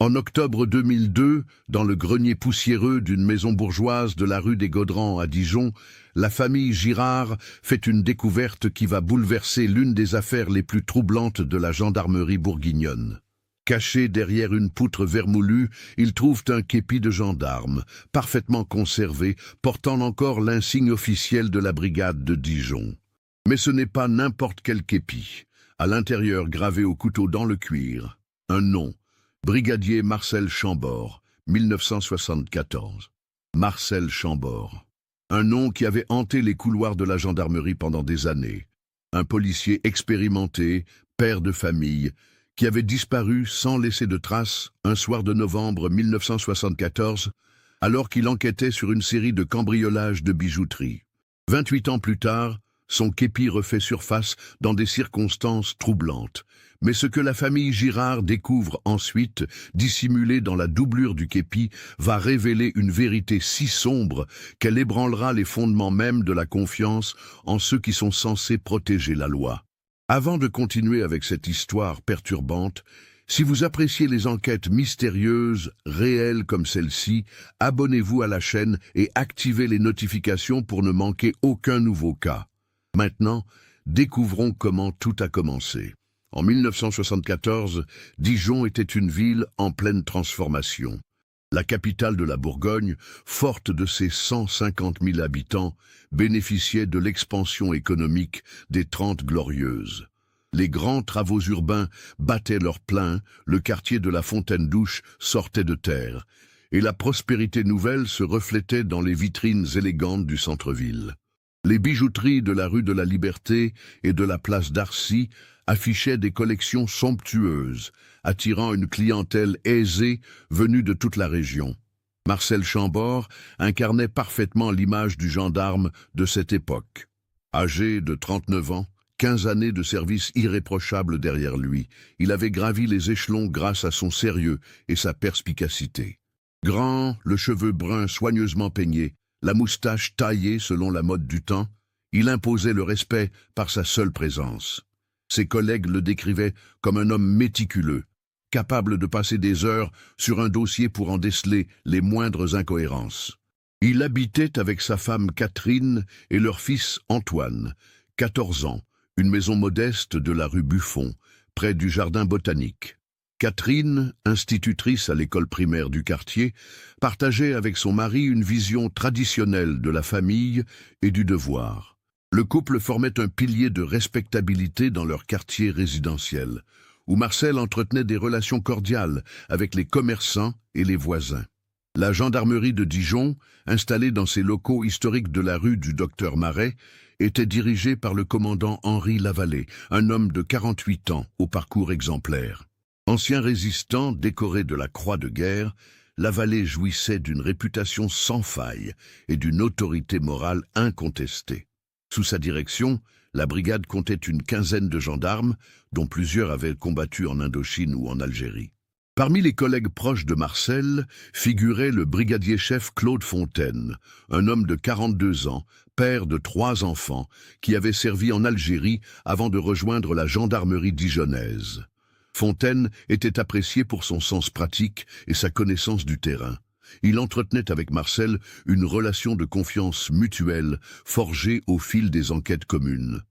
En octobre 2002, dans le grenier poussiéreux d'une maison bourgeoise de la rue des Gaudrans à Dijon, la famille Girard fait une découverte qui va bouleverser l'une des affaires les plus troublantes de la gendarmerie bourguignonne. Caché derrière une poutre vermoulue, ils trouvent un képi de gendarme, parfaitement conservé, portant encore l'insigne officiel de la brigade de Dijon. Mais ce n'est pas n'importe quel képi. À l'intérieur, gravé au couteau dans le cuir, un nom. Brigadier Marcel Chambord, 1974. Marcel Chambord. Un nom qui avait hanté les couloirs de la gendarmerie pendant des années. Un policier expérimenté, père de famille, qui avait disparu sans laisser de traces un soir de novembre 1974, alors qu'il enquêtait sur une série de cambriolages de bijouterie. 28 ans plus tard, son képi refait surface dans des circonstances troublantes. Mais ce que la famille Girard découvre ensuite, dissimulé dans la doublure du képi, va révéler une vérité si sombre qu'elle ébranlera les fondements mêmes de la confiance en ceux qui sont censés protéger la loi. Avant de continuer avec cette histoire perturbante, si vous appréciez les enquêtes mystérieuses, réelles comme celle-ci, abonnez-vous à la chaîne et activez les notifications pour ne manquer aucun nouveau cas. Maintenant, découvrons comment tout a commencé. En 1974, Dijon était une ville en pleine transformation. La capitale de la Bourgogne, forte de ses 150 000 habitants, bénéficiait de l'expansion économique des 30 Glorieuses. Les grands travaux urbains battaient leur plein, le quartier de la Fontaine-Douche sortait de terre, et la prospérité nouvelle se reflétait dans les vitrines élégantes du centre-ville. Les bijouteries de la rue de la Liberté et de la place d'Arcy affichaient des collections somptueuses, attirant une clientèle aisée venue de toute la région. Marcel Chambord incarnait parfaitement l'image du gendarme de cette époque. Âgé de 39 ans, 15 années de service irréprochable derrière lui, il avait gravi les échelons grâce à son sérieux et sa perspicacité. Grand, le cheveu brun soigneusement peigné, la moustache taillée selon la mode du temps, il imposait le respect par sa seule présence. Ses collègues le décrivaient comme un homme méticuleux, capable de passer des heures sur un dossier pour en déceler les moindres incohérences. Il habitait avec sa femme Catherine et leur fils Antoine, 14 ans, une maison modeste de la rue Buffon, près du jardin botanique. Catherine, institutrice à l'école primaire du quartier, partageait avec son mari une vision traditionnelle de la famille et du devoir. Le couple formait un pilier de respectabilité dans leur quartier résidentiel, où Marcel entretenait des relations cordiales avec les commerçants et les voisins. La gendarmerie de Dijon, installée dans ses locaux historiques de la rue du Docteur Marais, était dirigée par le commandant Henri Lavallée, un homme de 48 ans au parcours exemplaire. Ancien résistant décoré de la Croix de guerre, Lavallée jouissait d'une réputation sans faille et d'une autorité morale incontestée. Sous sa direction, la brigade comptait une quinzaine de gendarmes, dont plusieurs avaient combattu en Indochine ou en Algérie. Parmi les collègues proches de Marcel figurait le brigadier-chef Claude Fontaine, un homme de 42 ans, père de 3 enfants, qui avait servi en Algérie avant de rejoindre la gendarmerie dijonnaise. Fontaine était apprécié pour son sens pratique et sa connaissance du terrain. Il entretenait avec Marcel une relation de confiance mutuelle forgée au fil des enquêtes communes.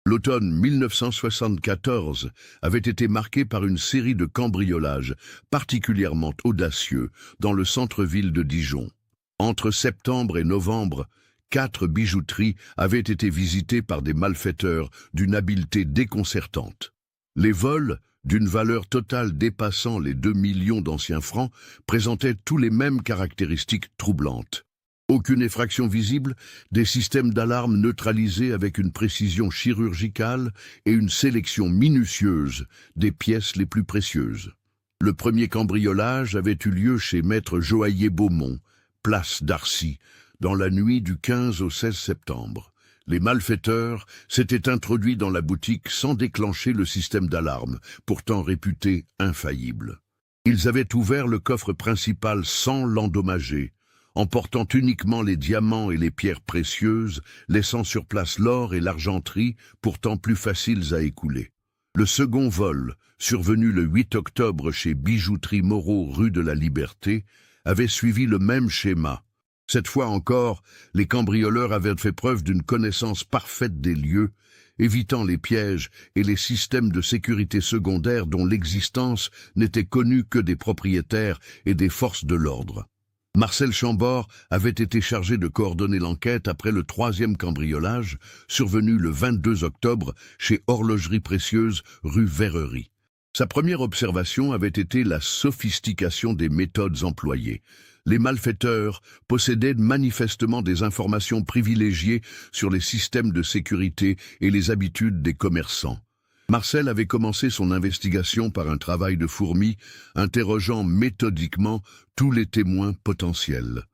L'automne 1974 avait été marqué par une série de cambriolages particulièrement audacieux dans le centre-ville de Dijon. Entre septembre et novembre, 4 bijouteries avaient été visitées par des malfaiteurs d'une habileté déconcertante. Les vols, d'une valeur totale dépassant les 2 millions d'anciens francs, présentaient tous les mêmes caractéristiques troublantes. Aucune effraction visible, des systèmes d'alarme neutralisés avec une précision chirurgicale et une sélection minutieuse des pièces les plus précieuses. Le premier cambriolage avait eu lieu chez maître Joaillier Beaumont, place d'Arcy, dans la nuit du 15 au 16 septembre. Les malfaiteurs s'étaient introduits dans la boutique sans déclencher le système d'alarme, pourtant réputé infaillible. Ils avaient ouvert le coffre principal sans l'endommager, emportant uniquement les diamants et les pierres précieuses, laissant sur place l'or et l'argenterie, pourtant plus faciles à écouler. Le second vol, survenu le 8 octobre chez Bijouterie Moreau rue de la Liberté, avait suivi le même schéma. Cette fois encore, les cambrioleurs avaient fait preuve d'une connaissance parfaite des lieux, évitant les pièges et les systèmes de sécurité secondaires dont l'existence n'était connue que des propriétaires et des forces de l'ordre. Marcel Chambord avait été chargé de coordonner l'enquête après le 3e cambriolage, survenu le 22 octobre chez Horlogerie Précieuse, rue Verrerie. Sa première observation avait été la sophistication des méthodes employées. Les malfaiteurs possédaient manifestement des informations privilégiées sur les systèmes de sécurité et les habitudes des commerçants. Marcel avait commencé son investigation par un travail de fourmi, interrogeant méthodiquement tous les témoins potentiels.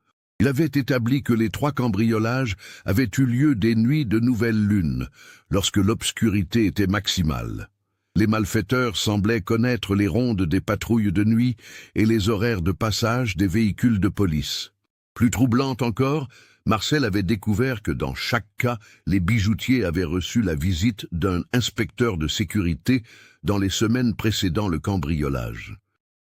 Il avait établi que les 3 cambriolages avaient eu lieu des nuits de nouvelle lune, lorsque l'obscurité était maximale. Les malfaiteurs semblaient connaître les rondes des patrouilles de nuit et les horaires de passage des véhicules de police. Plus troublante encore, Marcel avait découvert que dans chaque cas, les bijoutiers avaient reçu la visite d'un inspecteur de sécurité dans les semaines précédant le cambriolage.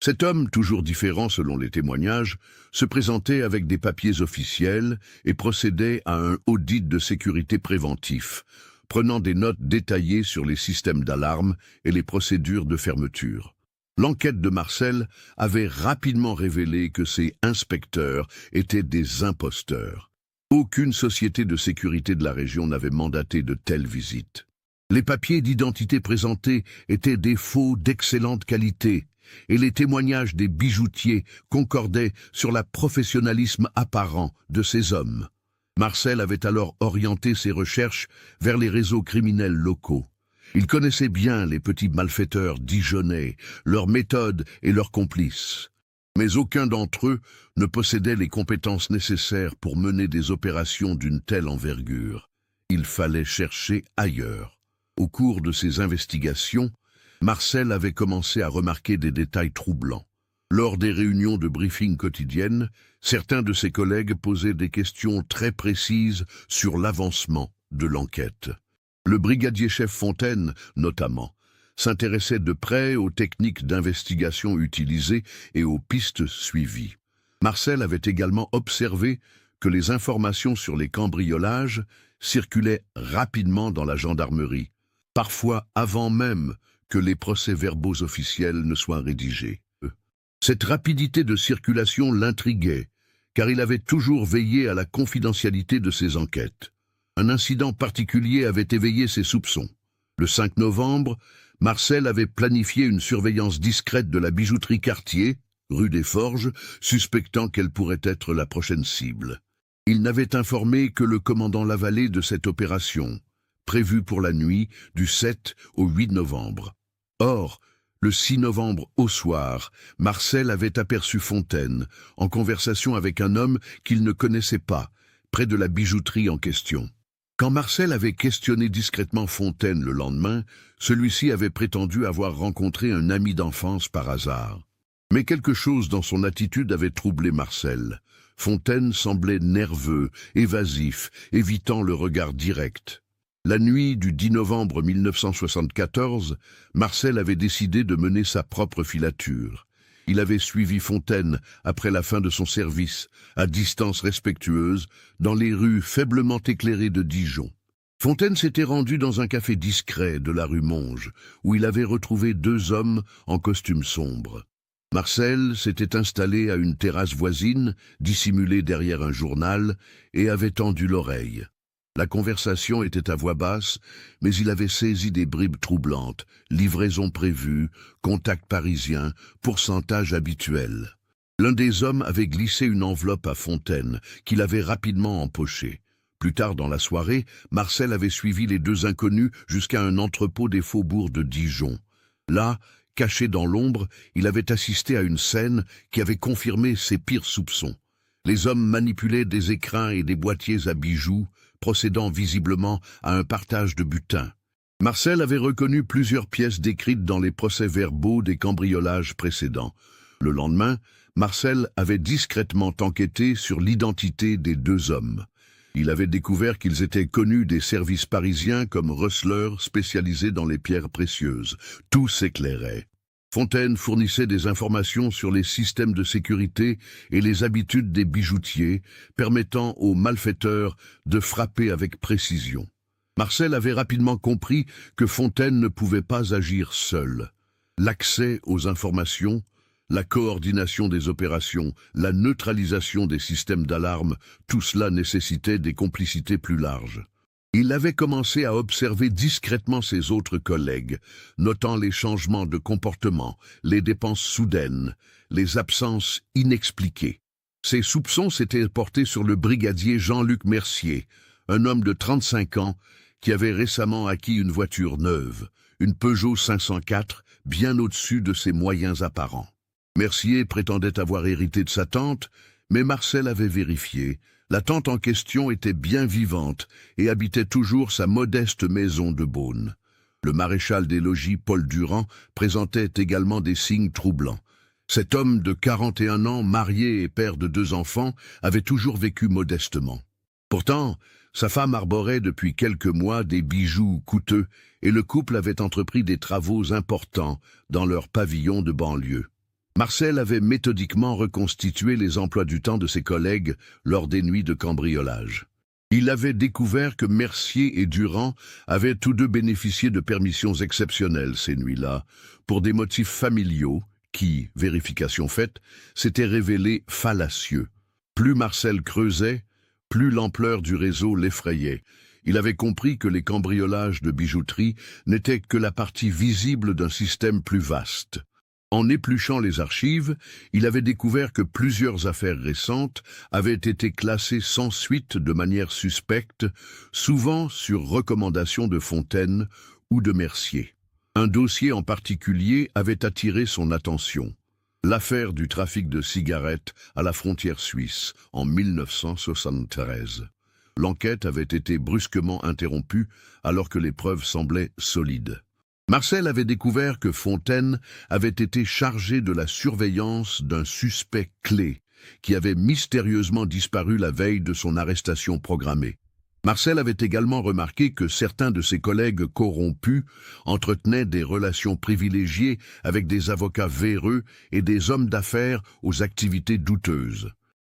Cet homme, toujours différent selon les témoignages, se présentait avec des papiers officiels et procédait à un audit de sécurité préventif, prenant des notes détaillées sur les systèmes d'alarme et les procédures de fermeture. L'enquête de Marcel avait rapidement révélé que ces inspecteurs étaient des imposteurs. Aucune société de sécurité de la région n'avait mandaté de telles visites. Les papiers d'identité présentés étaient des faux d'excellente qualité, et les témoignages des bijoutiers concordaient sur le professionnalisme apparent de ces hommes. Marcel avait alors orienté ses recherches vers les réseaux criminels locaux. Il connaissait bien les petits malfaiteurs dijonnais, leurs méthodes et leurs complices. Mais aucun d'entre eux ne possédait les compétences nécessaires pour mener des opérations d'une telle envergure. Il fallait chercher ailleurs. Au cours de ses investigations, Marcel avait commencé à remarquer des détails troublants. Lors des réunions de briefing quotidiennes, certains de ses collègues posaient des questions très précises sur l'avancement de l'enquête. Le brigadier-chef Fontaine, notamment, s'intéressait de près aux techniques d'investigation utilisées et aux pistes suivies. Marcel avait également observé que les informations sur les cambriolages circulaient rapidement dans la gendarmerie, parfois avant même que les procès-verbaux officiels ne soient rédigés. Cette rapidité de circulation l'intriguait, car il avait toujours veillé à la confidentialité de ses enquêtes. Un incident particulier avait éveillé ses soupçons. Le 5 novembre, Marcel avait planifié une surveillance discrète de la bijouterie Cartier, rue des Forges, suspectant qu'elle pourrait être la prochaine cible. Il n'avait informé que le commandant Lavallée de cette opération, prévue pour la nuit du 7 au 8 novembre. Or, le 6 novembre au soir, Marcel avait aperçu Fontaine, en conversation avec un homme qu'il ne connaissait pas, près de la bijouterie en question. Quand Marcel avait questionné discrètement Fontaine le lendemain, celui-ci avait prétendu avoir rencontré un ami d'enfance par hasard. Mais quelque chose dans son attitude avait troublé Marcel. Fontaine semblait nerveux, évasif, évitant le regard direct. La nuit du 10 novembre 1974, Marcel avait décidé de mener sa propre filature. Il avait suivi Fontaine après la fin de son service, à distance respectueuse, dans les rues faiblement éclairées de Dijon. Fontaine s'était rendu dans un café discret de la rue Monge, où il avait retrouvé 2 hommes en costume sombre. Marcel s'était installé à une terrasse voisine, dissimulé derrière un journal, et avait tendu l'oreille. La conversation était à voix basse, mais il avait saisi des bribes troublantes, livraison prévue, contact parisien, pourcentage habituel. L'un des hommes avait glissé une enveloppe à Fontaine, qu'il avait rapidement empochée. Plus tard dans la soirée, Marcel avait suivi les 2 inconnus jusqu'à un entrepôt des faubourgs de Dijon. Là, caché dans l'ombre, il avait assisté à une scène qui avait confirmé ses pires soupçons. Les hommes manipulaient des écrins et des boîtiers à bijoux, procédant visiblement à un partage de butin. Marcel avait reconnu plusieurs pièces décrites dans les procès-verbaux des cambriolages précédents. Le lendemain, Marcel avait discrètement enquêté sur l'identité des 2 hommes. Il avait découvert qu'ils étaient connus des services parisiens comme rustlers spécialisés dans les pierres précieuses. Tout s'éclairait. Fontaine fournissait des informations sur les systèmes de sécurité et les habitudes des bijoutiers, permettant aux malfaiteurs de frapper avec précision. Marcel avait rapidement compris que Fontaine ne pouvait pas agir seul. L'accès aux informations, la coordination des opérations, la neutralisation des systèmes d'alarme, tout cela nécessitait des complicités plus larges. Il avait commencé à observer discrètement ses autres collègues, notant les changements de comportement, les dépenses soudaines, les absences inexpliquées. Ses soupçons s'étaient portés sur le brigadier Jean-Luc Mercier, un homme de 35 ans qui avait récemment acquis une voiture neuve, une Peugeot 504, bien au-dessus de ses moyens apparents. Mercier prétendait avoir hérité de sa tante, mais Marcel avait vérifié. La tante en question était bien vivante et habitait toujours sa modeste maison de Beaune. Le maréchal des logis Paul Durand présentait également des signes troublants. Cet homme de 41 ans, marié et père de 2 enfants, avait toujours vécu modestement. Pourtant, sa femme arborait depuis quelques mois des bijoux coûteux et le couple avait entrepris des travaux importants dans leur pavillon de banlieue. Marcel avait méthodiquement reconstitué les emplois du temps de ses collègues lors des nuits de cambriolage. Il avait découvert que Mercier et Durand avaient tous deux bénéficié de permissions exceptionnelles ces nuits-là, pour des motifs familiaux qui, vérification faite, s'étaient révélés fallacieux. Plus Marcel creusait, plus l'ampleur du réseau l'effrayait. Il avait compris que les cambriolages de bijouterie n'étaient que la partie visible d'un système plus vaste. En épluchant les archives, il avait découvert que plusieurs affaires récentes avaient été classées sans suite de manière suspecte, souvent sur recommandation de Fontaine ou de Mercier. Un dossier en particulier avait attiré son attention. L'affaire du trafic de cigarettes à la frontière suisse en 1973. L'enquête avait été brusquement interrompue alors que les preuves semblaient solides. Marcel avait découvert que Fontaine avait été chargé de la surveillance d'un suspect clé qui avait mystérieusement disparu la veille de son arrestation programmée. Marcel avait également remarqué que certains de ses collègues corrompus entretenaient des relations privilégiées avec des avocats véreux et des hommes d'affaires aux activités douteuses.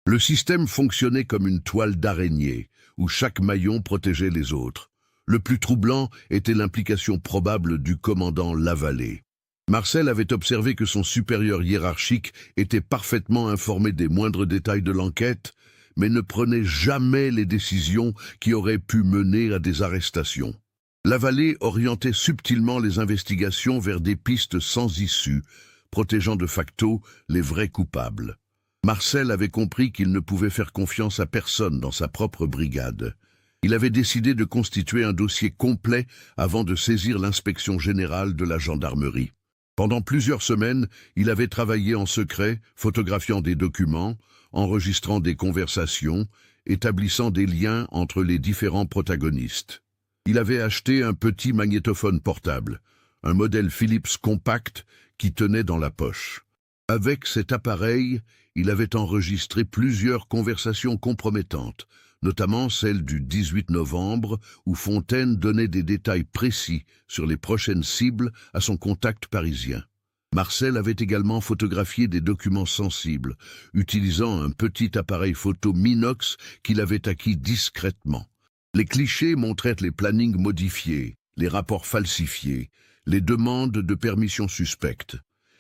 Le système fonctionnait comme une toile d'araignée, où chaque maillon protégeait les autres. Le plus troublant était l'implication probable du commandant Lavallée. Marcel avait observé que son supérieur hiérarchique était parfaitement informé des moindres détails de l'enquête, mais ne prenait jamais les décisions qui auraient pu mener à des arrestations. Lavallée orientait subtilement les investigations vers des pistes sans issue, protégeant de facto les vrais coupables. Marcel avait compris qu'il ne pouvait faire confiance à personne dans sa propre brigade. Il avait décidé de constituer un dossier complet avant de saisir l'inspection générale de la gendarmerie. Pendant plusieurs semaines, il avait travaillé en secret, photographiant des documents, enregistrant des conversations, établissant des liens entre les différents protagonistes. Il avait acheté un petit magnétophone portable, un modèle Philips compact qui tenait dans la poche. Avec cet appareil, il avait enregistré plusieurs conversations compromettantes, notamment celle du 18 novembre où Fontaine donnait des détails précis sur les prochaines cibles à son contact parisien. Marcel avait également photographié des documents sensibles, utilisant un petit appareil photo Minox qu'il avait acquis discrètement. Les clichés montraient les plannings modifiés, les rapports falsifiés, les demandes de permission suspectes.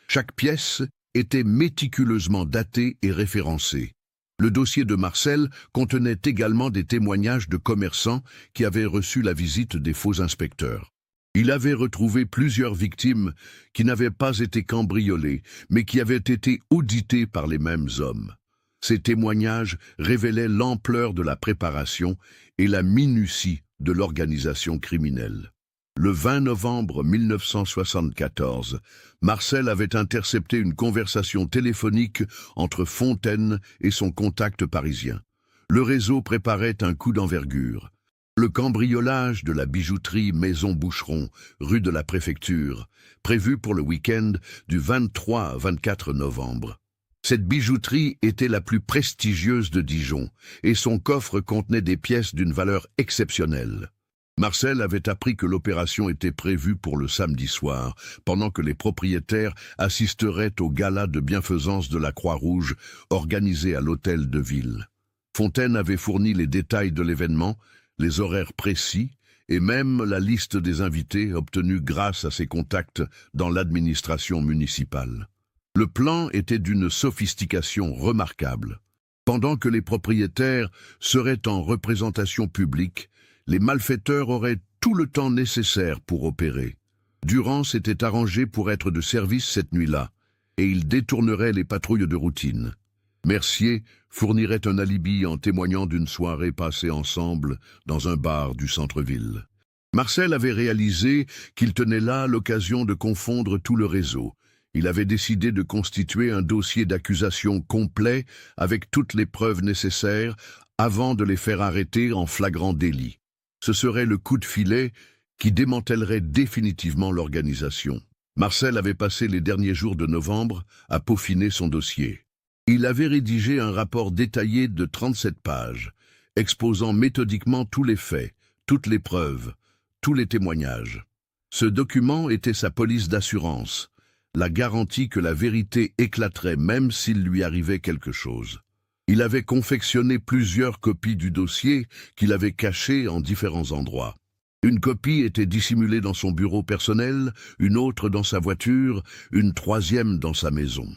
Chaque pièce était méticuleusement datée et référencée. Le dossier de Marcel contenait également des témoignages de commerçants qui avaient reçu la visite des faux inspecteurs. Il avait retrouvé plusieurs victimes qui n'avaient pas été cambriolées, mais qui avaient été auditées par les mêmes hommes. Ces témoignages révélaient l'ampleur de la préparation et la minutie de l'organisation criminelle. Le 20 novembre 1974, Marcel avait intercepté une conversation téléphonique entre Fontaine et son contact parisien. Le réseau préparait un coup d'envergure. Le cambriolage de la bijouterie Maison Boucheron, rue de la Préfecture, prévu pour le week-end du 23 à 24 novembre. Cette bijouterie était la plus prestigieuse de Dijon, et son coffre contenait des pièces d'une valeur exceptionnelle. Marcel avait appris que l'opération était prévue pour le samedi soir, pendant que les propriétaires assisteraient au gala de bienfaisance de la Croix-Rouge organisé à l'hôtel de ville. Fontaine avait fourni les détails de l'événement, les horaires précis, et même la liste des invités obtenue grâce à ses contacts dans l'administration municipale. Le plan était d'une sophistication remarquable. Pendant que les propriétaires seraient en représentation publique, les malfaiteurs auraient tout le temps nécessaire pour opérer. Durand s'était arrangé pour être de service cette nuit-là, et il détournerait les patrouilles de routine. Mercier fournirait un alibi en témoignant d'une soirée passée ensemble dans un bar du centre-ville. Marcel avait réalisé qu'il tenait là l'occasion de confondre tout le réseau. Il avait décidé de constituer un dossier d'accusation complet avec toutes les preuves nécessaires avant de les faire arrêter en flagrant délit. Ce serait le coup de filet qui démantèlerait définitivement l'organisation. Marcel avait passé les derniers jours de novembre à peaufiner son dossier. Il avait rédigé un rapport détaillé de 37 pages, exposant méthodiquement tous les faits, toutes les preuves, tous les témoignages. Ce document était sa police d'assurance, la garantie que la vérité éclaterait même s'il lui arrivait quelque chose. Il avait confectionné plusieurs copies du dossier qu'il avait caché en différents endroits. Une copie était dissimulée dans son bureau personnel, une autre dans sa voiture, une troisième dans sa maison.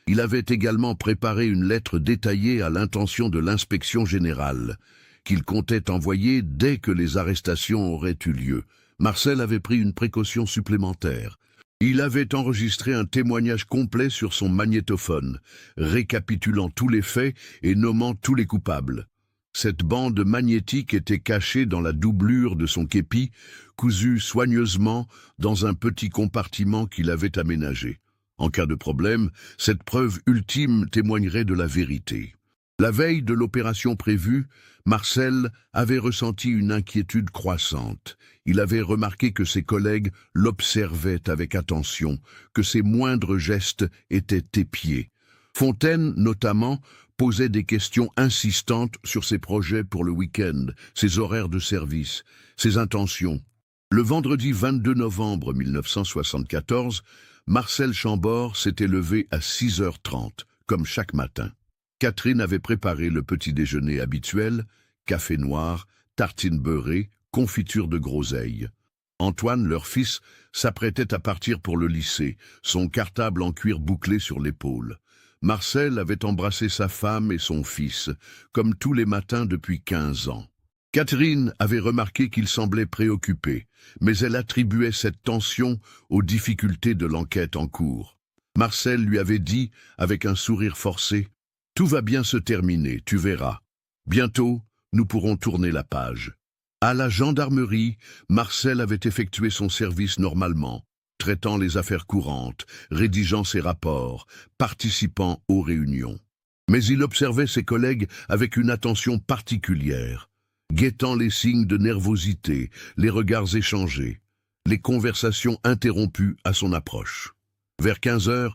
Il avait également préparé une lettre détaillée à l'intention de l'inspection générale, qu'il comptait envoyer dès que les arrestations auraient eu lieu. Marcel avait pris une précaution supplémentaire. Il avait enregistré un témoignage complet sur son magnétophone, récapitulant tous les faits et nommant tous les coupables. Cette bande magnétique était cachée dans la doublure de son képi, cousue soigneusement dans un petit compartiment qu'il avait aménagé. En cas de problème, cette preuve ultime témoignerait de la vérité. La veille de l'opération prévue, Marcel avait ressenti une inquiétude croissante. Il avait remarqué que ses collègues l'observaient avec attention, que ses moindres gestes étaient épiés. Fontaine, notamment, posait des questions insistantes sur ses projets pour le week-end, ses horaires de service, ses intentions. Le vendredi 22 novembre 1974, Marcel Chambord s'était levé à 6h30, comme chaque matin. Catherine avait préparé le petit déjeuner habituel, café noir, tartines beurrées, confiture de groseille. Antoine, leur fils, s'apprêtait à partir pour le lycée, son cartable en cuir bouclé sur l'épaule. Marcel avait embrassé sa femme et son fils, comme tous les matins depuis 15 ans. Catherine avait remarqué qu'il semblait préoccupé, mais elle attribuait cette tension aux difficultés de l'enquête en cours. Marcel lui avait dit, avec un sourire forcé, « Tout va bien se terminer, tu verras. Bientôt, nous pourrons tourner la page. » À la gendarmerie, Marcel avait effectué son service normalement, traitant les affaires courantes, rédigeant ses rapports, participant aux réunions. Mais il observait ses collègues avec une attention particulière, guettant les signes de nervosité, les regards échangés, les conversations interrompues à son approche. Vers 15h,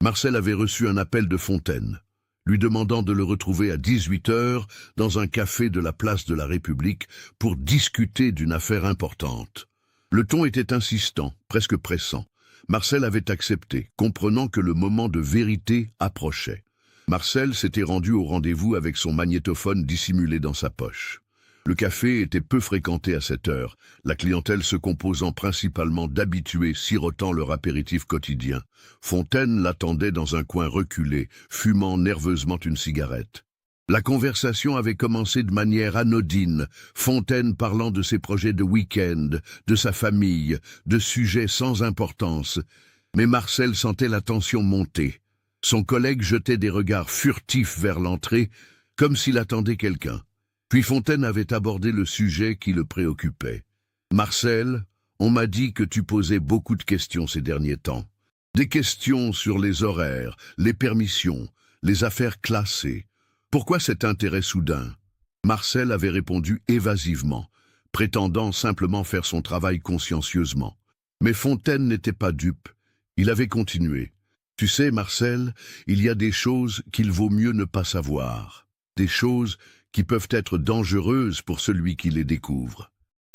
Marcel avait reçu un appel de Fontaine, lui demandant de le retrouver à 18h dans un café de la place de la République pour discuter d'une affaire importante. Le ton était insistant, presque pressant. Marcel avait accepté, comprenant que le moment de vérité approchait. Marcel s'était rendu au rendez-vous avec son magnétophone dissimulé dans sa poche. Le café était peu fréquenté à cette heure, la clientèle se composant principalement d'habitués sirotant leur apéritif quotidien. Fontaine l'attendait dans un coin reculé, fumant nerveusement une cigarette. La conversation avait commencé de manière anodine, Fontaine parlant de ses projets de week-end, de sa famille, de sujets sans importance. Mais Marcel sentait la tension monter. Son collègue jetait des regards furtifs vers l'entrée, comme s'il attendait quelqu'un. Puis Fontaine avait abordé le sujet qui le préoccupait. « Marcel, on m'a dit que tu posais beaucoup de questions ces derniers temps. Des questions sur les horaires, les permissions, les affaires classées. Pourquoi cet intérêt soudain ?» Marcel avait répondu évasivement, prétendant simplement faire son travail consciencieusement. Mais Fontaine n'était pas dupe. Il avait continué. « Tu sais, Marcel, il y a des choses qu'il vaut mieux ne pas savoir. Des choses qui peuvent être dangereuses pour celui qui les découvre.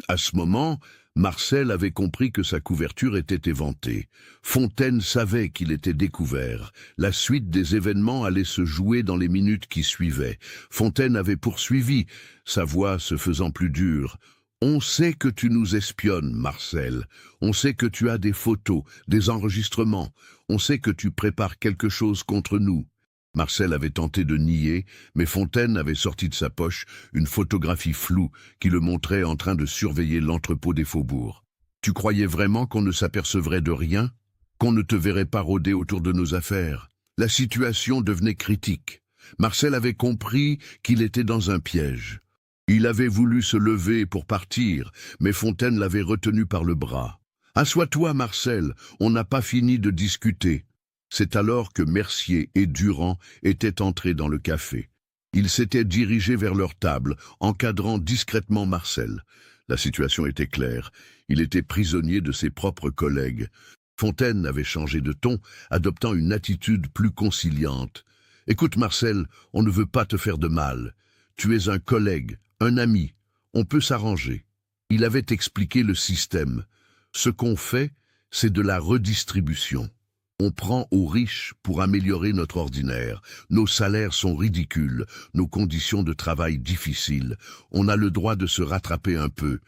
À ce moment, Marcel avait compris que sa couverture était éventée. Fontaine savait qu'il était découvert. La suite des événements allait se jouer dans les minutes qui suivaient. Fontaine avait poursuivi, sa voix se faisant plus dure. « On sait que tu nous espionnes, Marcel. On sait que tu as des photos, des enregistrements. On sait que tu prépares quelque chose contre nous. » Marcel avait tenté de nier, mais Fontaine avait sorti de sa poche une photographie floue qui le montrait en train de surveiller l'entrepôt des faubourgs. « Tu croyais vraiment qu'on ne s'apercevrait de rien? Qu'on ne te verrait pas rôder autour de nos affaires ?» La situation devenait critique. Marcel avait compris qu'il était dans un piège. Il avait voulu se lever pour partir, mais Fontaine l'avait retenu par le bras. « Assois-toi, Marcel, on n'a pas fini de discuter. » C'est alors que Mercier et Durand étaient entrés dans le café. Ils s'étaient dirigés vers leur table, encadrant discrètement Marcel. La situation était claire. Il était prisonnier de ses propres collègues. Fontaine avait changé de ton, adoptant une attitude plus conciliante. « Écoute, Marcel, on ne veut pas te faire de mal. Tu es un collègue, un ami. On peut s'arranger. » Il avait expliqué le système. Ce qu'on fait, c'est de la redistribution. On prend aux riches pour améliorer notre ordinaire. Nos salaires sont ridicules, nos conditions de travail difficiles. On a le droit de se rattraper un peu.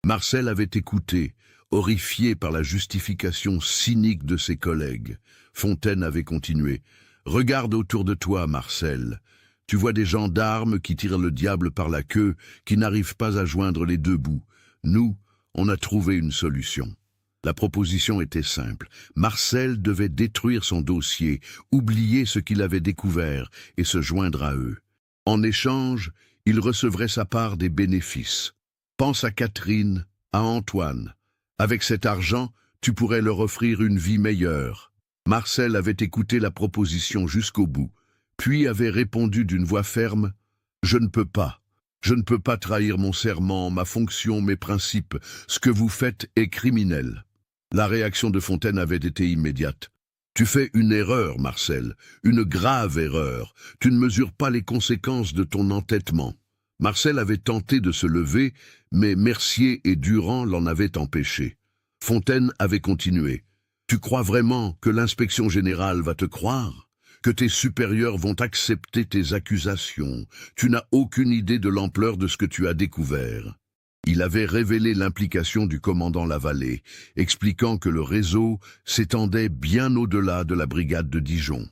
Marcel avait écouté, horrifié par la justification cynique de ses collègues. Fontaine avait continué. « Regarde autour de toi, Marcel. Tu vois des gendarmes qui tirent le diable par la queue, qui n'arrivent pas à joindre les deux bouts. Nous, on a trouvé une solution. » La proposition était simple. Marcel devait détruire son dossier, oublier ce qu'il avait découvert et se joindre à eux. En échange, il recevrait sa part des bénéfices. Pense à Catherine, à Antoine. Avec cet argent, tu pourrais leur offrir une vie meilleure. Marcel avait écouté la proposition jusqu'au bout, puis avait répondu d'une voix ferme « Je ne peux pas. Je ne peux pas trahir mon serment, ma fonction, mes principes. Ce que vous faites est criminel. » La réaction de Fontaine avait été immédiate. « Tu fais une erreur, Marcel, une grave erreur. Tu ne mesures pas les conséquences de ton entêtement. » Marcel avait tenté de se lever, mais Mercier et Durand l'en avaient empêché. Fontaine avait continué. « Tu crois vraiment que l'inspection générale va te croire ? Que tes supérieurs vont accepter tes accusations? Tu n'as aucune idée de l'ampleur de ce que tu as découvert. » Il avait révélé l'implication du commandant Lavallée, expliquant que le réseau s'étendait bien au-delà de la brigade de Dijon.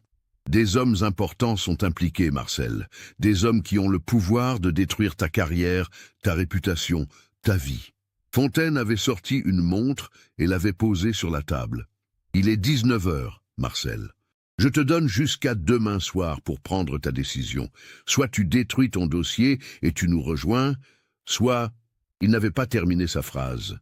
Des hommes importants sont impliqués, Marcel. Des hommes qui ont le pouvoir de détruire ta carrière, ta réputation, ta vie. Fontaine avait sorti une montre et l'avait posée sur la table. Il est 19 heures, Marcel. Je te donne jusqu'à demain soir pour prendre ta décision. Soit tu détruis ton dossier et tu nous rejoins, soit... Il n'avait pas terminé sa phrase,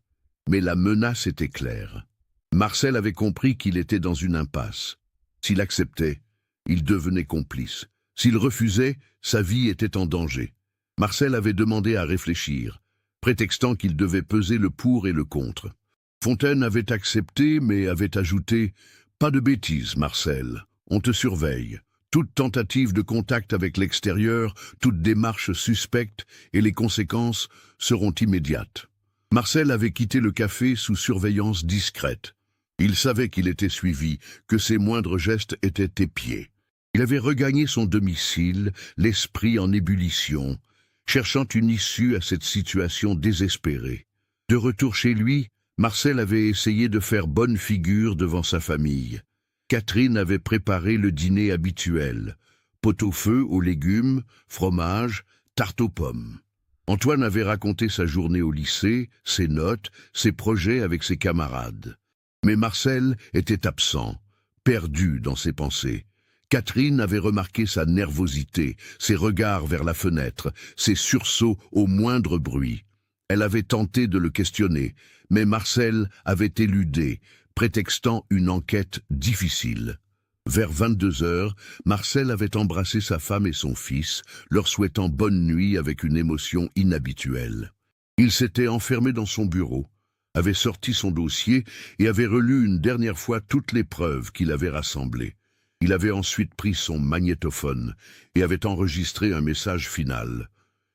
mais la menace était claire. Marcel avait compris qu'il était dans une impasse. S'il acceptait, il devenait complice. S'il refusait, sa vie était en danger. Marcel avait demandé à réfléchir, prétextant qu'il devait peser le pour et le contre. Fontaine avait accepté, mais avait ajouté « Pas de bêtises, Marcel, on te surveille. Toute tentative de contact avec l'extérieur, toute démarche suspecte et les conséquences seront immédiates. » Marcel avait quitté le café sous surveillance discrète. Il savait qu'il était suivi, que ses moindres gestes étaient épiés. Il avait regagné son domicile, l'esprit en ébullition, cherchant une issue à cette situation désespérée. De retour chez lui, Marcel avait essayé de faire bonne figure devant sa famille. Catherine avait préparé le dîner habituel, pot-au-feu aux légumes, fromage, tarte aux pommes. Antoine avait raconté sa journée au lycée, ses notes, ses projets avec ses camarades. Mais Marcel était absent, perdu dans ses pensées. Catherine avait remarqué sa nervosité, ses regards vers la fenêtre, ses sursauts au moindre bruit. Elle avait tenté de le questionner, mais Marcel avait éludé, prétextant une enquête difficile. Vers 22 heures, Marcel avait embrassé sa femme et son fils, leur souhaitant bonne nuit avec une émotion inhabituelle. Il s'était enfermé dans son bureau, avait sorti son dossier et avait relu une dernière fois toutes les preuves qu'il avait rassemblées. Il avait ensuite pris son magnétophone et avait enregistré un message final.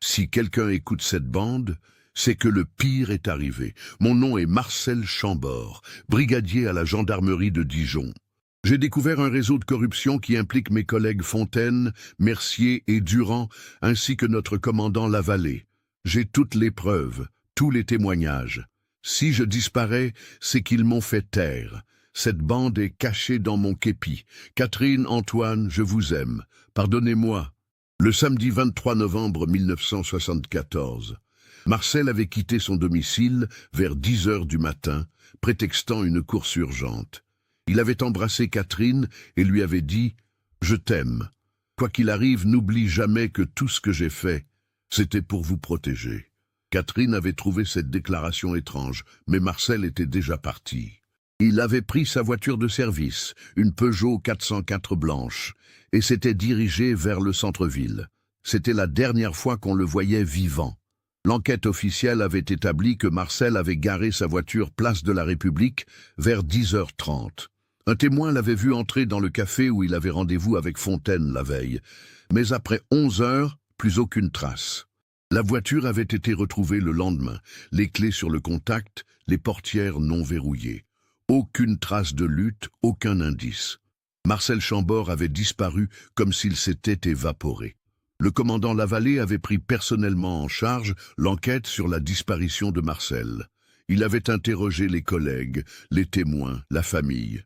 Si quelqu'un écoute cette bande, c'est que le pire est arrivé. Mon nom est Marcel Chambord, brigadier à la gendarmerie de Dijon. J'ai découvert un réseau de corruption qui implique mes collègues Fontaine, Mercier et Durand, ainsi que notre commandant Lavallée. J'ai toutes les preuves, tous les témoignages. Si je disparais, c'est qu'ils m'ont fait taire. Cette bande est cachée dans mon képi. Catherine, Antoine, je vous aime. Pardonnez-moi. Le samedi 23 novembre 1974, Marcel avait quitté son domicile vers 10 heures du matin, prétextant une course urgente. Il avait embrassé Catherine et lui avait dit « Je t'aime. Quoi qu'il arrive, n'oublie jamais que tout ce que j'ai fait, c'était pour vous protéger. » Catherine avait trouvé cette déclaration étrange, mais Marcel était déjà parti. Il avait pris sa voiture de service, une Peugeot 404 blanche, et s'était dirigé vers le centre-ville. C'était la dernière fois qu'on le voyait vivant. L'enquête officielle avait établi que Marcel avait garé sa voiture place de la République vers 10h30. Un témoin l'avait vu entrer dans le café où il avait rendez-vous avec Fontaine la veille. Mais après 11 heures, plus aucune trace. La voiture avait été retrouvée le lendemain, les clés sur le contact, les portières non verrouillées. Aucune trace de lutte, aucun indice. Marcel Chambord avait disparu comme s'il s'était évaporé. Le commandant Lavallée avait pris personnellement en charge l'enquête sur la disparition de Marcel. Il avait interrogé les collègues, les témoins, la famille.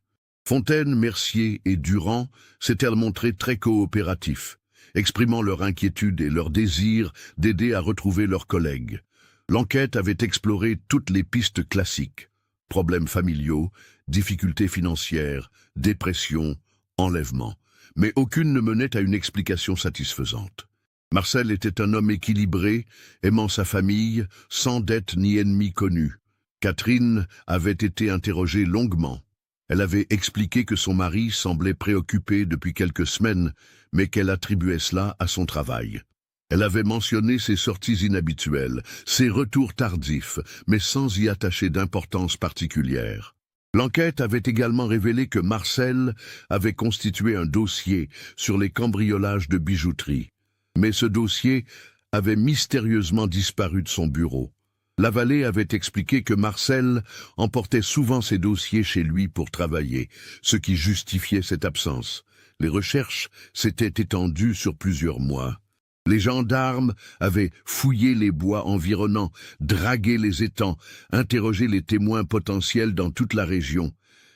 Fontaine, Mercier et Durand s'étaient montrés très coopératifs, exprimant leur inquiétude et leur désir d'aider à retrouver leurs collègues. L'enquête avait exploré toutes les pistes classiques. Problèmes familiaux, difficultés financières, dépression, enlèvement. Mais aucune ne menait à une explication satisfaisante. Marcel était un homme équilibré, aimant sa famille, sans dette ni ennemi connu. Catherine avait été interrogée longuement. Elle avait expliqué que son mari semblait préoccupé depuis quelques semaines, mais qu'elle attribuait cela à son travail. Elle avait mentionné ses sorties inhabituelles, ses retours tardifs, mais sans y attacher d'importance particulière. L'enquête avait également révélé que Marcel avait constitué un dossier sur les cambriolages de bijouterie. Mais ce dossier avait mystérieusement disparu de son bureau. Lavallée avait expliqué que Marcel emportait souvent ses dossiers chez lui pour travailler, ce qui justifiait cette absence. Les recherches s'étaient étendues sur plusieurs mois. Les gendarmes avaient fouillé les bois environnants, dragué les étangs, interrogé les témoins potentiels dans toute la région.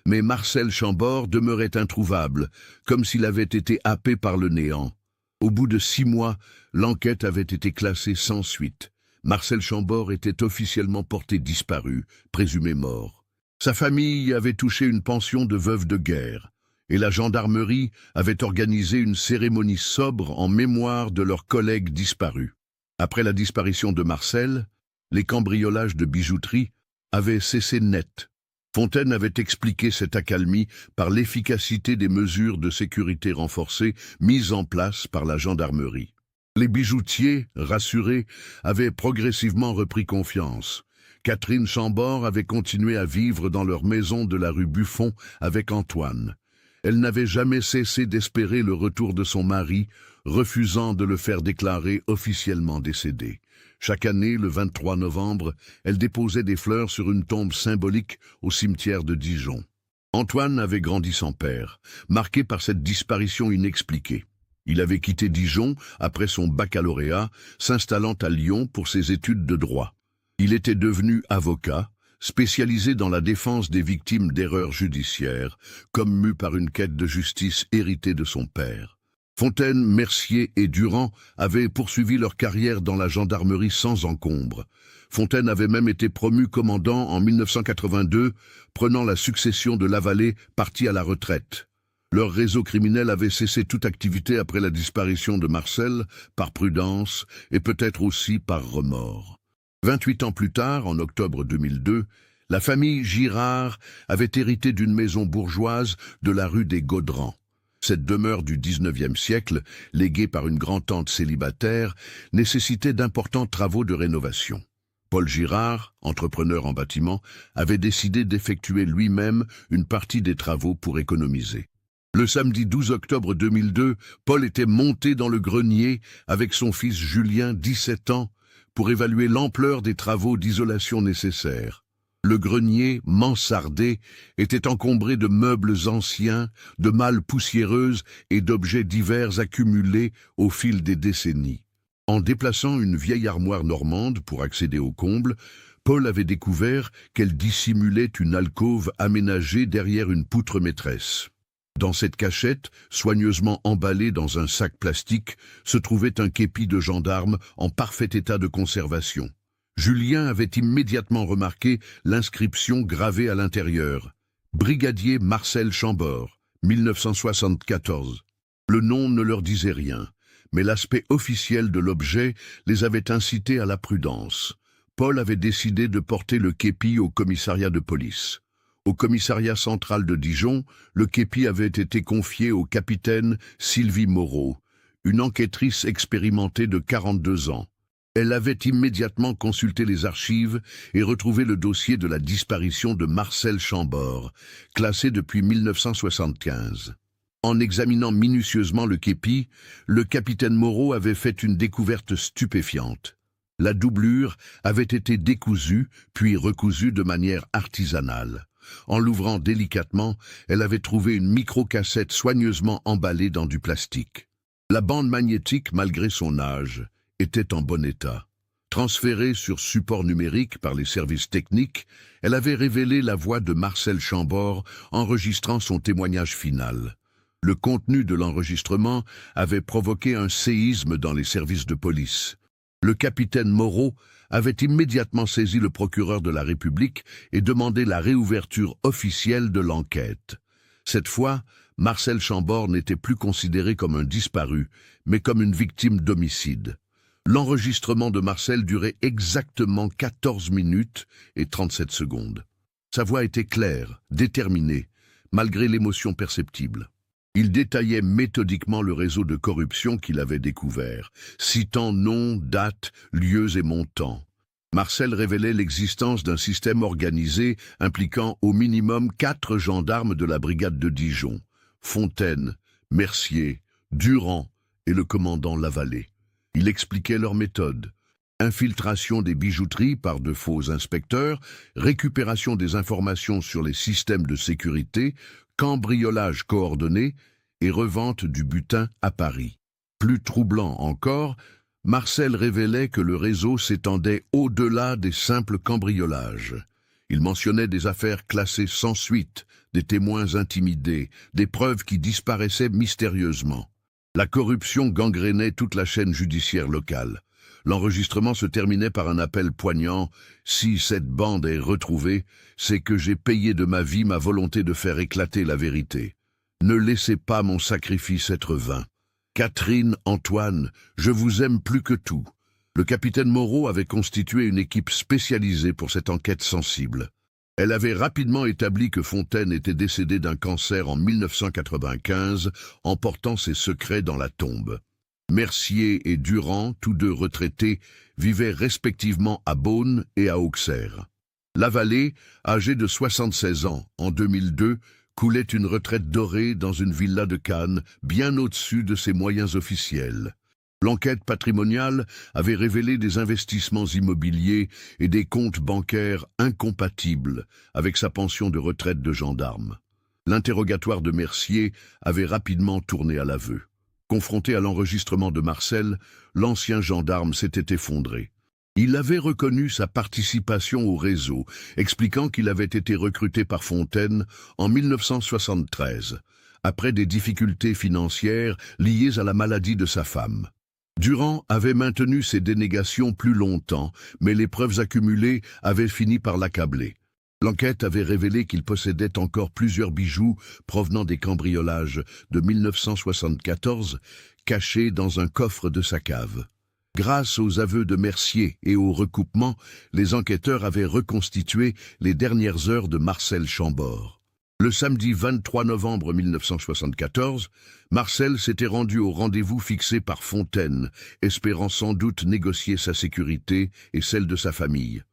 Mais Marcel Chambord demeurait introuvable, comme s'il avait été happé par le néant. Au bout de 6 mois, l'enquête avait été classée sans suite. Marcel Chambord était officiellement porté disparu, présumé mort. Sa famille avait touché une pension de veuve de guerre, et la gendarmerie avait organisé une cérémonie sobre en mémoire de leurs collègues disparus. Après la disparition de Marcel, les cambriolages de bijouterie avaient cessé net. Fontaine avait expliqué cette accalmie par l'efficacité des mesures de sécurité renforcées mises en place par la gendarmerie. Les bijoutiers, rassurés, avaient progressivement repris confiance. Catherine Chambord avait continué à vivre dans leur maison de la rue Buffon avec Antoine. Elle n'avait jamais cessé d'espérer le retour de son mari, refusant de le faire déclarer officiellement décédé. Chaque année, le 23 novembre, elle déposait des fleurs sur une tombe symbolique au cimetière de Dijon. Antoine avait grandi sans père, marqué par cette disparition inexpliquée. Il avait quitté Dijon après son baccalauréat, s'installant à Lyon pour ses études de droit. Il était devenu avocat, spécialisé dans la défense des victimes d'erreurs judiciaires, comme mu par une quête de justice héritée de son père. Fontaine, Mercier et Durand avaient poursuivi leur carrière dans la gendarmerie sans encombre. Fontaine avait même été promu commandant en 1982, prenant la succession de Lavallée, parti à la retraite. Leur réseau criminel avait cessé toute activité après la disparition de Marcel, par prudence et peut-être aussi par remords. 28 ans plus tard, en octobre 2002, la famille Girard avait hérité d'une maison bourgeoise de la rue des Gaudrans. Cette demeure du XIXe siècle, léguée par une grand-tante célibataire, nécessitait d'importants travaux de rénovation. Paul Girard, entrepreneur en bâtiment, avait décidé d'effectuer lui-même une partie des travaux pour économiser. Le samedi 12 octobre 2002, Paul était monté dans le grenier avec son fils Julien, 17 ans, pour évaluer l'ampleur des travaux d'isolation nécessaires. Le grenier, mansardé, était encombré de meubles anciens, de malles poussiéreuses et d'objets divers accumulés au fil des décennies. En déplaçant une vieille armoire normande pour accéder au comble, Paul avait découvert qu'elle dissimulait une alcôve aménagée derrière une poutre maîtresse. Dans cette cachette, soigneusement emballée dans un sac plastique, se trouvait un képi de gendarme en parfait état de conservation. Julien avait immédiatement remarqué l'inscription gravée à l'intérieur. Brigadier Marcel Chambord, 1974. Le nom ne leur disait rien, mais l'aspect officiel de l'objet les avait incités à la prudence. Paul avait décidé de porter le képi au commissariat de police. Au commissariat central de Dijon, le képi avait été confié au capitaine Sylvie Moreau, une enquêtrice expérimentée de 42 ans. Elle avait immédiatement consulté les archives et retrouvé le dossier de la disparition de Marcel Chambord, classé depuis 1975. En examinant minutieusement le képi, le capitaine Moreau avait fait une découverte stupéfiante. La doublure avait été décousue, puis recousue de manière artisanale. En l'ouvrant délicatement, elle avait trouvé une microcassette soigneusement emballée dans du plastique. La bande magnétique, malgré son âge, était en bon état. Transférée sur support numérique par les services techniques, elle avait révélé la voix de Marcel Chambord enregistrant son témoignage final. Le contenu de l'enregistrement avait provoqué un séisme dans les services de police. Le capitaine Moreau avait immédiatement saisi le procureur de la République et demandé la réouverture officielle de l'enquête. Cette fois, Marcel Chambord n'était plus considéré comme un disparu, mais comme une victime d'homicide. L'enregistrement de Marcel durait exactement 14 minutes et 37 secondes. Sa voix était claire, déterminée, malgré l'émotion perceptible. Il détaillait méthodiquement le réseau de corruption qu'il avait découvert, citant noms, dates, lieux et montants. Marcel révélait l'existence d'un système organisé impliquant au minimum 4 gendarmes de la brigade de Dijon, Fontaine, Mercier, Durand et le commandant Lavallée. Il expliquait leur méthode. Infiltration des bijouteries par de faux inspecteurs, récupération des informations sur les systèmes de sécurité, cambriolage coordonné et revente du butin à Paris. Plus troublant encore, Marcel révélait que le réseau s'étendait au-delà des simples cambriolages. Il mentionnait des affaires classées sans suite, des témoins intimidés, des preuves qui disparaissaient mystérieusement. La corruption gangrénait toute la chaîne judiciaire locale. L'enregistrement se terminait par un appel poignant. « Si cette bande est retrouvée, c'est que j'ai payé de ma vie ma volonté de faire éclater la vérité. Ne laissez pas mon sacrifice être vain. Catherine, Antoine, je vous aime plus que tout. » Le capitaine Moreau avait constitué une équipe spécialisée pour cette enquête sensible. Elle avait rapidement établi que Fontaine était décédé d'un cancer en 1995, emportant ses secrets dans la tombe. Mercier et Durand, tous deux retraités, vivaient respectivement à Beaune et à Auxerre. Lavallée, âgé de 76 ans, en 2002, coulait une retraite dorée dans une villa de Cannes, bien au-dessus de ses moyens officiels. L'enquête patrimoniale avait révélé des investissements immobiliers et des comptes bancaires incompatibles avec sa pension de retraite de gendarme. L'interrogatoire de Mercier avait rapidement tourné à l'aveu. Confronté à l'enregistrement de Marcel, l'ancien gendarme s'était effondré. Il avait reconnu sa participation au réseau, expliquant qu'il avait été recruté par Fontaine en 1973, après des difficultés financières liées à la maladie de sa femme. Durand avait maintenu ses dénégations plus longtemps, mais les preuves accumulées avaient fini par l'accabler. L'enquête avait révélé qu'il possédait encore plusieurs bijoux provenant des cambriolages de 1974, cachés dans un coffre de sa cave. Grâce aux aveux de Mercier et au recoupement, les enquêteurs avaient reconstitué les dernières heures de Marcel Chambord. Le samedi 23 novembre 1974, Marcel s'était rendu au rendez-vous fixé par Fontaine, espérant sans doute négocier sa sécurité et celle de sa famille.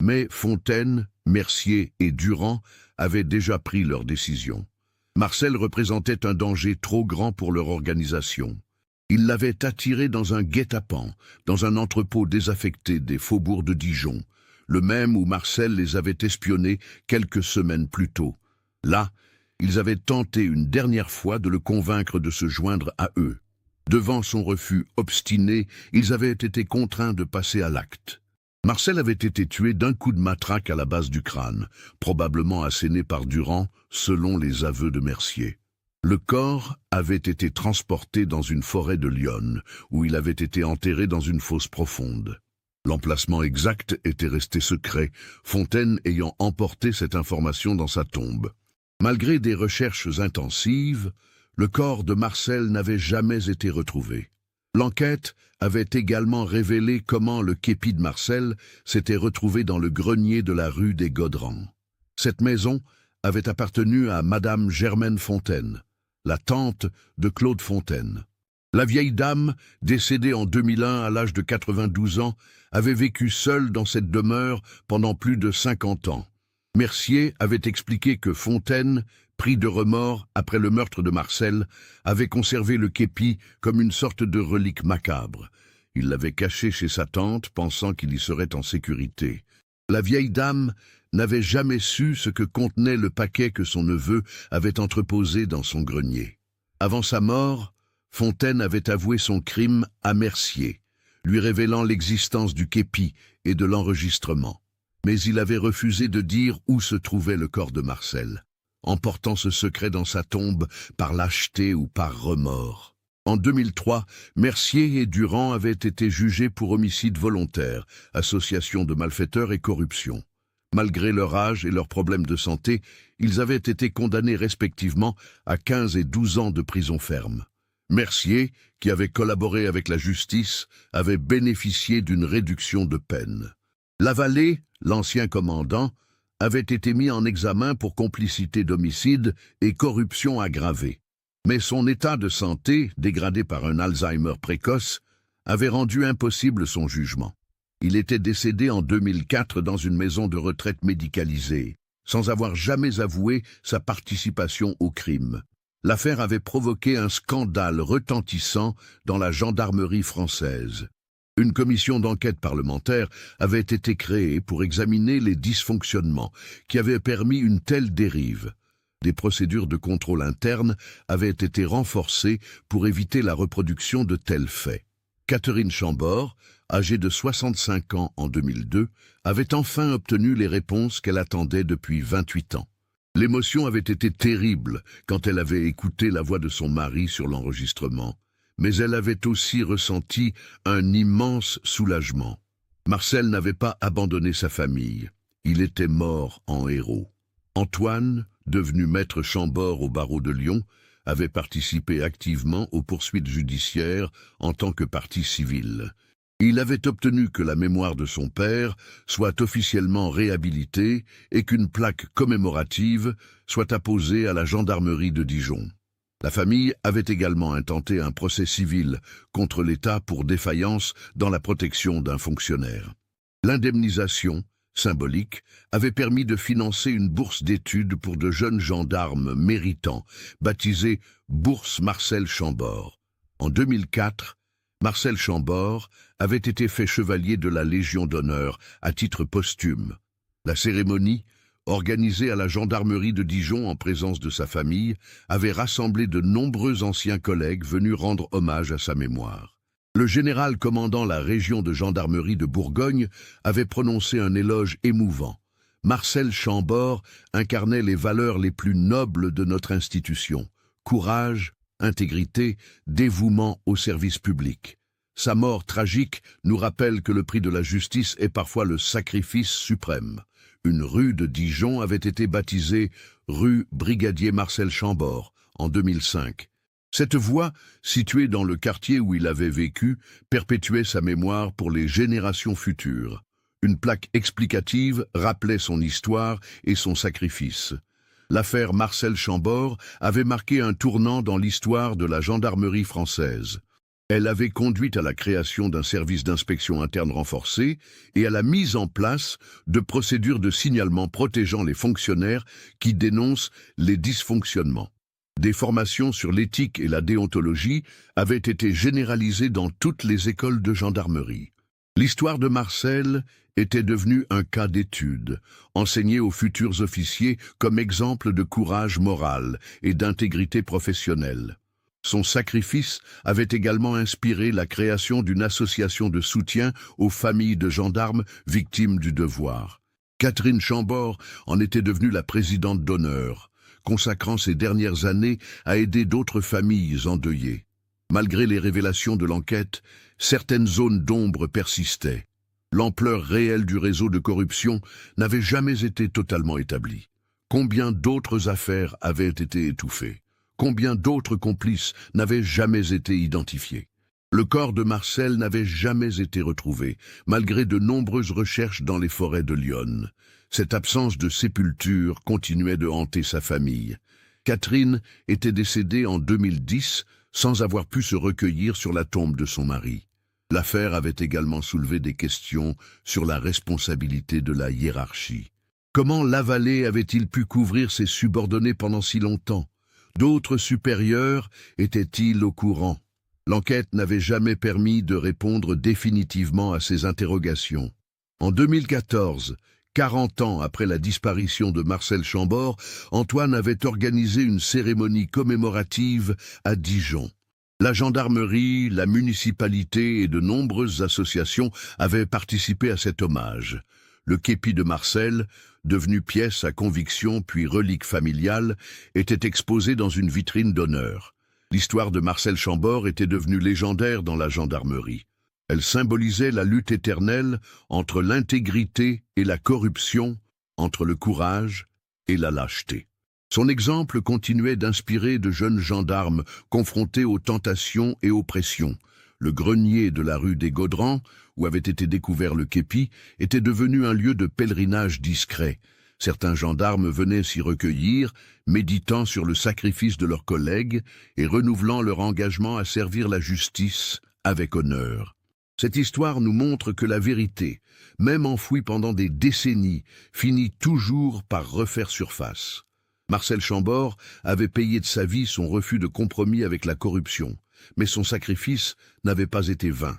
Mais Fontaine, Mercier et Durand avaient déjà pris leur décision. Marcel représentait un danger trop grand pour leur organisation. Ils l'avaient attiré dans un guet-apens, dans un entrepôt désaffecté des faubourgs de Dijon, le même où Marcel les avait espionnés quelques semaines plus tôt. Là, ils avaient tenté une dernière fois de le convaincre de se joindre à eux. Devant son refus obstiné, ils avaient été contraints de passer à l'acte. Marcel avait été tué d'un coup de matraque à la base du crâne, probablement asséné par Durand, selon les aveux de Mercier. Le corps avait été transporté dans une forêt de Lyon, où il avait été enterré dans une fosse profonde. L'emplacement exact était resté secret, Fontaine ayant emporté cette information dans sa tombe. Malgré des recherches intensives, le corps de Marcel n'avait jamais été retrouvé. L'enquête avait également révélé comment le képi de Marcel s'était retrouvé dans le grenier de la rue des Gaudrans. Cette maison avait appartenu à Madame Germaine Fontaine, la tante de Claude Fontaine. La vieille dame, décédée en 2001 à l'âge de 92 ans, avait vécu seule dans cette demeure pendant plus de 50 ans. Mercier avait expliqué que Fontaine, pris de remords après le meurtre de Marcel, avait conservé le képi comme une sorte de relique macabre. Il l'avait caché chez sa tante, pensant qu'il y serait en sécurité. La vieille dame n'avait jamais su ce que contenait le paquet que son neveu avait entreposé dans son grenier. Avant sa mort, Fontaine avait avoué son crime à Mercier, lui révélant l'existence du képi et de l'enregistrement. Mais il avait refusé de dire où se trouvait le corps de Marcel, emportant ce secret dans sa tombe par lâcheté ou par remords. En 2003, Mercier et Durand avaient été jugés pour homicide volontaire, association de malfaiteurs et corruption. Malgré leur âge et leurs problèmes de santé, ils avaient été condamnés respectivement à 15 et 12 ans de prison ferme. Mercier, qui avait collaboré avec la justice, avait bénéficié d'une réduction de peine. Lavallée, l'ancien commandant, avait été mis en examen pour complicité d'homicide et corruption aggravée. Mais son état de santé, dégradé par un Alzheimer précoce, avait rendu impossible son jugement. Il était décédé en 2004 dans une maison de retraite médicalisée, sans avoir jamais avoué sa participation au crime. L'affaire avait provoqué un scandale retentissant dans la gendarmerie française. Une commission d'enquête parlementaire avait été créée pour examiner les dysfonctionnements qui avaient permis une telle dérive. Des procédures de contrôle interne avaient été renforcées pour éviter la reproduction de tels faits. Catherine Chambord, âgée de 65 ans en 2002, avait enfin obtenu les réponses qu'elle attendait depuis 28 ans. L'émotion avait été terrible quand elle avait écouté la voix de son mari sur l'enregistrement, mais elle avait aussi ressenti un immense soulagement. Marcel n'avait pas abandonné sa famille, il était mort en héros. Antoine, devenu maître Chambord au barreau de Lyon, avait participé activement aux poursuites judiciaires en tant que partie civile. Il avait obtenu que la mémoire de son père soit officiellement réhabilitée et qu'une plaque commémorative soit apposée à la gendarmerie de Dijon. La famille avait également intenté un procès civil contre l'État pour défaillance dans la protection d'un fonctionnaire. L'indemnisation, symbolique, avait permis de financer une bourse d'études pour de jeunes gendarmes méritants, baptisée Bourse Marcel Chambord. En 2004, Marcel Chambord avait été fait chevalier de la Légion d'honneur à titre posthume. La cérémonie, organisée à la gendarmerie de Dijon en présence de sa famille, avait rassemblé de nombreux anciens collègues venus rendre hommage à sa mémoire. Le général commandant la région de gendarmerie de Bourgogne avait prononcé un éloge émouvant. Marcel Chambord incarnait les valeurs les plus nobles de notre institution: courage, intégrité, dévouement au service public. Sa mort tragique nous rappelle que le prix de la justice est parfois le sacrifice suprême. Une rue de Dijon avait été baptisée rue Brigadier Marcel Chambord en 2005. Cette voie, située dans le quartier où il avait vécu, perpétuait sa mémoire pour les générations futures. Une plaque explicative rappelait son histoire et son sacrifice. L'affaire Marcel Chambord avait marqué un tournant dans l'histoire de la gendarmerie française. Elle avait conduit à la création d'un service d'inspection interne renforcé et à la mise en place de procédures de signalement protégeant les fonctionnaires qui dénoncent les dysfonctionnements. Des formations sur l'éthique et la déontologie avaient été généralisées dans toutes les écoles de gendarmerie. L'histoire de Marcel était devenue un cas d'étude, enseigné aux futurs officiers comme exemple de courage moral et d'intégrité professionnelle. Son sacrifice avait également inspiré la création d'une association de soutien aux familles de gendarmes victimes du devoir. Catherine Chambord en était devenue la présidente d'honneur, consacrant ses dernières années à aider d'autres familles endeuillées. Malgré les révélations de l'enquête, certaines zones d'ombre persistaient. L'ampleur réelle du réseau de corruption n'avait jamais été totalement établie. Combien d'autres affaires avaient été étouffées? Combien d'autres complices n'avaient jamais été identifiés? Le corps de Marcel n'avait jamais été retrouvé, malgré de nombreuses recherches dans les forêts de l'Yonne. Cette absence de sépulture continuait de hanter sa famille. Catherine était décédée en 2010 sans avoir pu se recueillir sur la tombe de son mari. L'affaire avait également soulevé des questions sur la responsabilité de la hiérarchie. Comment Lavallée avait-il pu couvrir ses subordonnés pendant si longtemps? D'autres supérieurs étaient-ils au courant? L'enquête n'avait jamais permis de répondre définitivement à ces interrogations. En 2014, 40 ans après la disparition de Marcel Chambord, Antoine avait organisé une cérémonie commémorative à Dijon. La gendarmerie, la municipalité et de nombreuses associations avaient participé à cet hommage. Le képi de Marcel, devenu pièce à conviction puis relique familiale, était exposé dans une vitrine d'honneur. L'histoire de Marcel Chambord était devenue légendaire dans la gendarmerie. Elle symbolisait la lutte éternelle entre l'intégrité et la corruption, entre le courage et la lâcheté. Son exemple continuait d'inspirer de jeunes gendarmes confrontés aux tentations et aux pressions. Le grenier de la rue des Gaudrans, où avait été découvert le képi, était devenu un lieu de pèlerinage discret. Certains gendarmes venaient s'y recueillir, méditant sur le sacrifice de leurs collègues et renouvelant leur engagement à servir la justice avec honneur. Cette histoire nous montre que la vérité, même enfouie pendant des décennies, finit toujours par refaire surface. Marcel Chambord avait payé de sa vie son refus de compromis avec la corruption, mais son sacrifice n'avait pas été vain.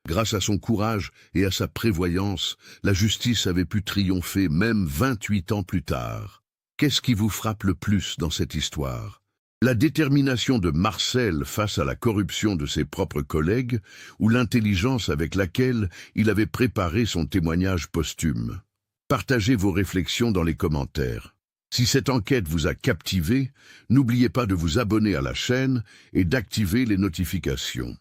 Grâce à son courage et à sa prévoyance, la justice avait pu triompher même 28 ans plus tard. Qu'est-ce qui vous frappe le plus dans cette histoire? La détermination de Marcel face à la corruption de ses propres collègues ou l'intelligence avec laquelle il avait préparé son témoignage posthume? Partagez vos réflexions dans les commentaires. Si cette enquête vous a captivé, n'oubliez pas de vous abonner à la chaîne et d'activer les notifications.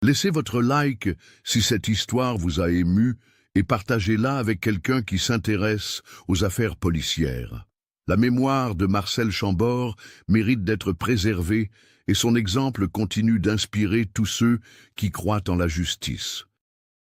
Laissez votre like si cette histoire vous a ému et partagez-la avec quelqu'un qui s'intéresse aux affaires policières. La mémoire de Marcel Chambord mérite d'être préservée et son exemple continue d'inspirer tous ceux qui croient en la justice.